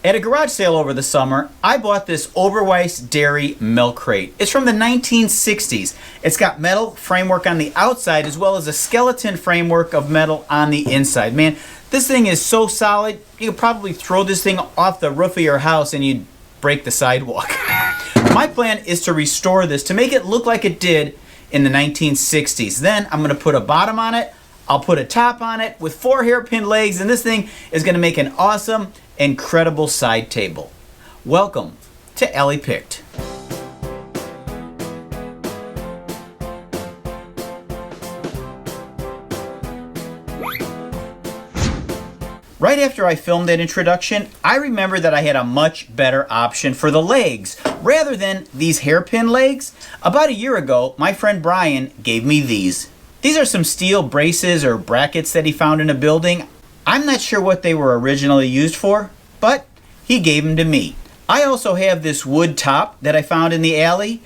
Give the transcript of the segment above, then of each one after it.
At a garage sale over the summer, I bought this Oberweis Dairy milk crate. It's from the 1960s. It's got metal framework on the outside as well as a skeleton framework of metal on the inside. Man, this thing is so solid, you could probably throw this thing off the roof of your house and you'd break the sidewalk. My plan is to restore this to make it look like it did in the 1960s. Then I'm going to put a bottom on it, I'll put a top on it with 4 hairpin legs, and this thing is going to make an awesome, incredible side table. Welcome to Ellie Picked. Right after I filmed that introduction, I remember that I had a much better option for the legs. Rather than these hairpin legs, about a year ago, my friend Brian gave me these. These are some steel braces or brackets that he found in a building. I'm not sure what they were originally used for, but he gave them to me. I also have this wood top that I found in the alley.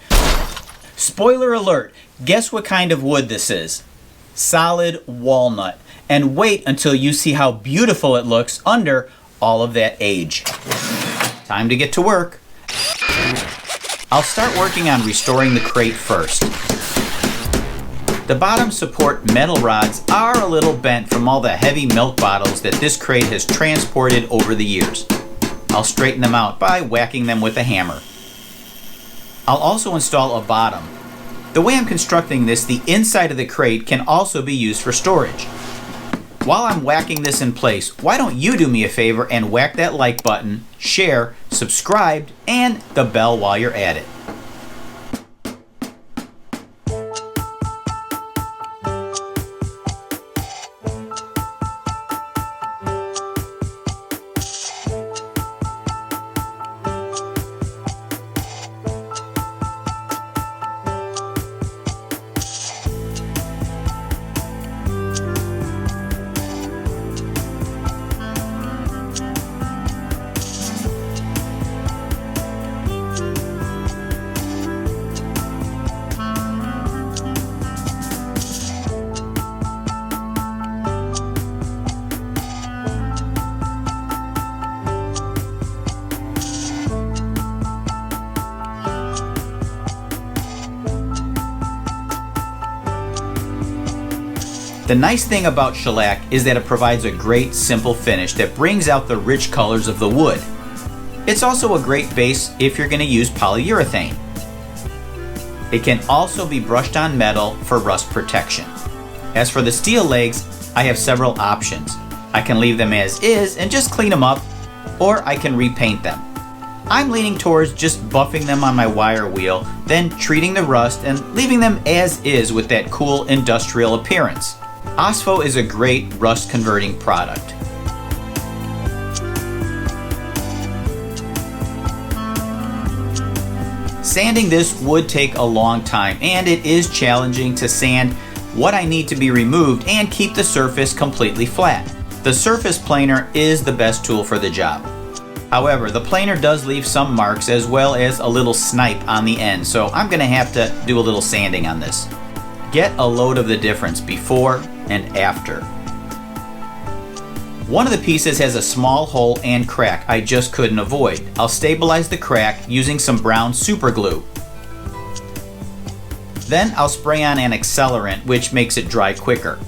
Spoiler alert, guess what kind of wood this is? Solid walnut. And wait until you see how beautiful it looks under all of that age. Time to get to work. I'll start working on restoring the crate first. The bottom support metal rods are a little bent from all the heavy milk bottles that this crate has transported over the years. I'll straighten them out by whacking them with a hammer. I'll also install a bottom. The way I'm constructing this, the inside of the crate can also be used for storage. While I'm whacking this in place, why don't you do me a favor and whack that like button, share, subscribe, and the bell while you're at it. The nice thing about shellac is that it provides a great simple finish that brings out the rich colors of the wood. It's also a great base if you're going to use polyurethane. It can also be brushed on metal for rust protection. As for the steel legs, I have several options. I can leave them as is and just clean them up, or I can repaint them. I'm leaning towards just buffing them on my wire wheel, then treating the rust and leaving them as is with that cool industrial appearance. OSFO is a great rust converting product. Sanding this would take a long time, and it is challenging to sand what I need to be removed and keep the surface completely flat. The surface planer is the best tool for the job. However, the planer does leave some marks as well as a little snipe on the end, so I'm going to have to do a little sanding on this. Get a load of the difference before and after. One of the pieces has a small hole and crack I just couldn't avoid. I'll stabilize the crack using some brown super glue. Then I'll spray on an accelerant which makes it dry quicker.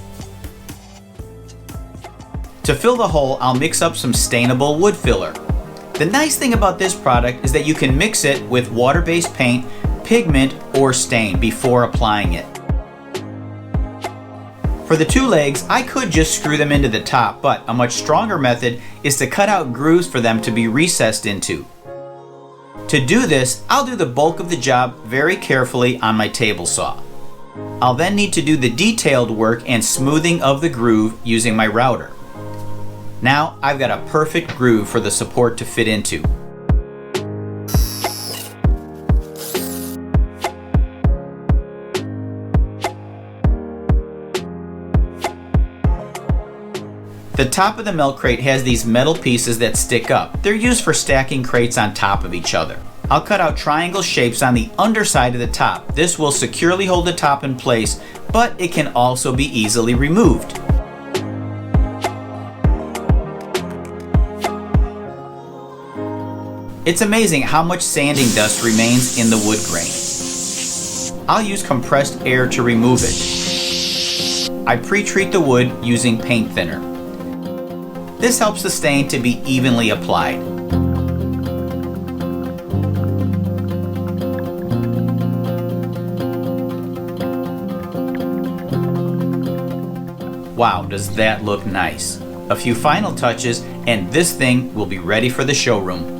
To fill the hole, I'll mix up some stainable wood filler. The nice thing about this product is that you can mix it with water-based paint, pigment, or stain before applying it. For the 2 legs, I could just screw them into the top, but a much stronger method is to cut out grooves for them to be recessed into. To do this, I'll do the bulk of the job very carefully on my table saw. I'll then need to do the detailed work and smoothing of the groove using my router. Now I've got a perfect groove for the support to fit into. The top of the milk crate has these metal pieces that stick up. They're used for stacking crates on top of each other. I'll cut out triangle shapes on the underside of the top. This will securely hold the top in place, but it can also be easily removed. It's amazing how much sanding dust remains in the wood grain. I'll use compressed air to remove it. I pre-treat the wood using paint thinner. This helps the stain to be evenly applied. Wow, does that look nice? A few final touches and this thing will be ready for the showroom.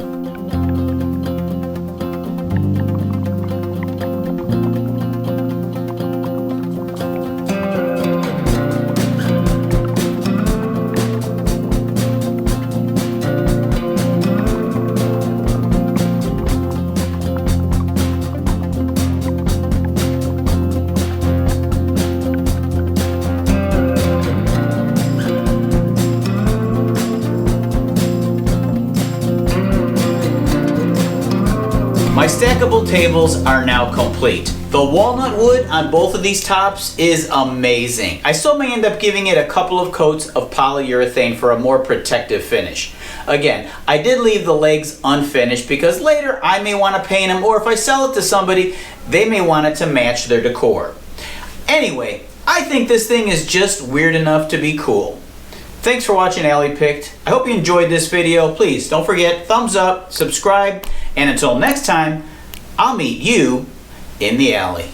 My stackable tables are now complete. The walnut wood on both of these tops is amazing. I still may end up giving it a couple of coats of polyurethane for a more protective finish. Again, I did leave the legs unfinished because later I may want to paint them, or if I sell it to somebody, they may want it to match their decor. Anyway, I think this thing is just weird enough to be cool. Thanks for watching Alley Picked. I hope you enjoyed this video. Please don't forget, thumbs up, subscribe, and until next time, I'll meet you in the alley.